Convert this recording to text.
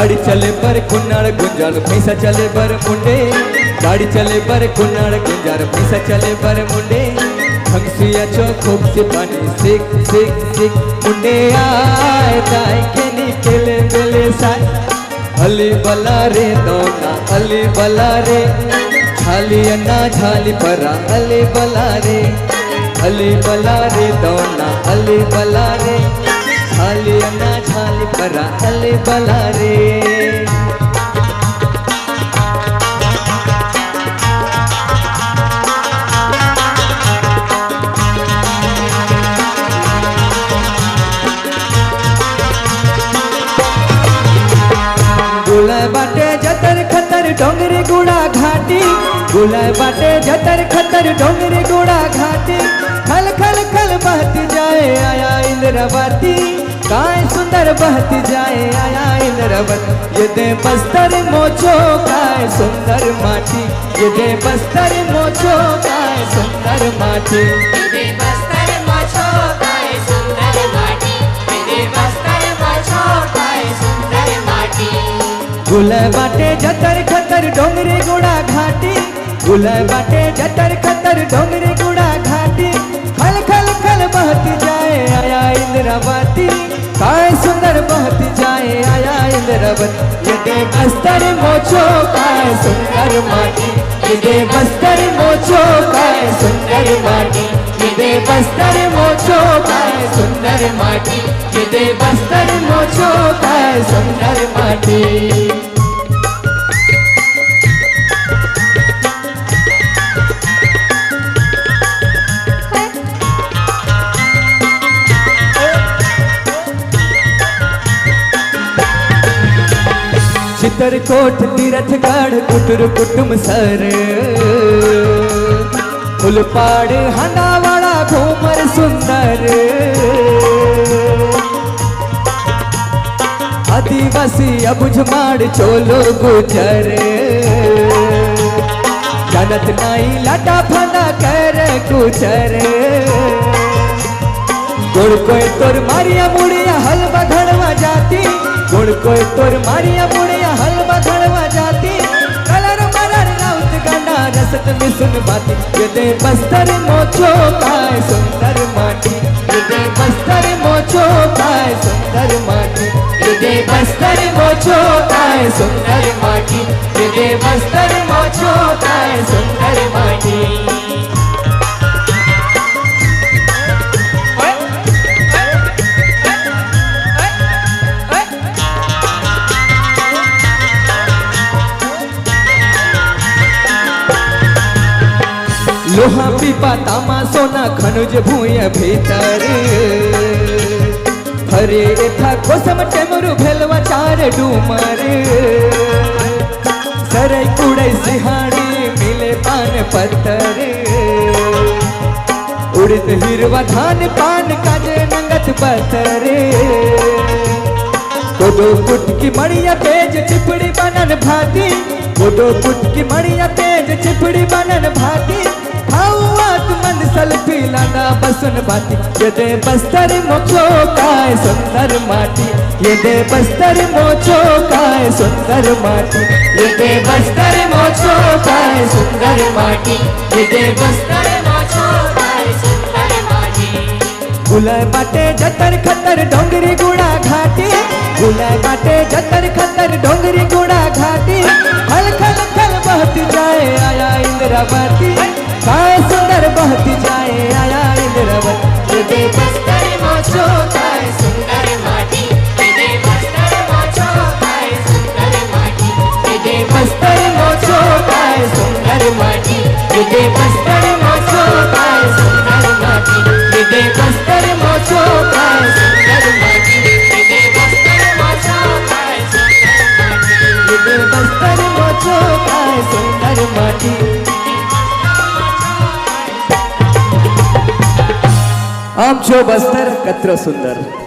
गाड़ी चले पर कुन्नाड़ गुंजाल पैसा चले बर मुंडे गाड़ी चले पर कुन्नाड़ गुंजाल पैसा चले बर मुंडे हंसिया चो खूब से पानी सिक सिक सिक मुंडे आए दाए के निकले बेले साए अली बला रे दोना अली बला रे झाली अन्ना झाली परा अली बला रे दोना अली बला रे झाली अन्ना झाली परा अली बला रे गुलाय बाटे जतर खतर डोंगरी गुड़ा घाटी गुलाय बाटे जतर खतर डोंगरी गुड़ा घाटी खल खल खल बहती जाए आया इंद्रवती काय सुंदर बहती जाए आया इंद्रवती ये दे बस्तर मोचो काय सुंदर माटी ये दे बस्तर मोचो काय सुंदर माटी ये दे बस्तर मोचो काय सुंदर माटी ये दे बस्तर मोचो काय सुंदर माटी गुलाय बाटे जतर खतर डोंगरी गुड़ा घाटी गुलाय बाटे जतर खतर डोंगरी गुड़ा घाटी खल खल खल बहती जाए आया इंद्रावती काय सुंदर बहती जाए आया इंद्रावती ये दे बस्तर मोचो काय सुंदर माटी ये दे बस्तर मोचो काय सुंदर माटी ये दे बस्तर मोचो काय सुंदर माटी ये दे बस्तर मोचो काय सुंदर माटी चित्रकोट तीरथगढ़ कुटुर कुटुम सर फुलपाड़ हंडावाड़ा घूमर सुंदर आदिवासी अबुझमाड़ चोलो गुजर जानत नाई लाटा फना कर गुजर गोड़ कोई तोर मारिया मुड़िया हलवा घड़वा जाती गोड़ कोई तोर मारिया मुड़िया हलवा घड़वा जाती कलर मरर राउत गंडा रसत मिसुन बाती ये दे बस्तर मोचो काय सुंदर माटी ये दे बस्तर मोचो काय सुंदर माटी ये दे बस्तर मोचो काय सुंदर माटी ये दे बस्तर मोचो काय सुंदर माटी लोहा पीपा तामा सोना खनुज भूय भीतर हरे एथा कोसम टेमरु भेलवा चार डूमर सरई कुड़ई सिहाड़ी मिले पान पत्तर उड़त हिरवा धान पान काजे नंगत पत्तर कोडो पुट की मड़िया तेज चिपड़ी बनन भाती कोडो पुट की मड़िया तेज चिपड़ी बनन भाती मंद सल्फी लाना बसुन बाती ये दे बस्तर मोचो काय सुंदर माटी ये दे बस्तर मोचो काय सुंदर माटी ये दे बस्तर मोचो काय सुंदर माटी ये दे बस्तर मोचो काय सुंदर माटी गुलाय बाटे जतर खतर डोंगरी गुड़ा घाटी गुलाय बाटे जतर खतर डोंगरी गुड़ा घाटी खल खल खल बहती जाए आया इंद्रावती काय सुंदर बहती जाए आया इंद्रावती ये दे बस्तर मोचो काय सुंदर माटी ये दे बस्तर मोचो काय सुंदर माटी ये दे बस्तर मोचो काय सुंदर माटी ये दे बस्तर मोचो काय सुंदर माटी ये दे बस्तर मोचो काय सुंदर माटी ये दे बस्तर मोचो काय सुंदर माटी ये दे बस्तर मोचो काय सुंदर माटी आम जो बस्तर कत्र सुंदर।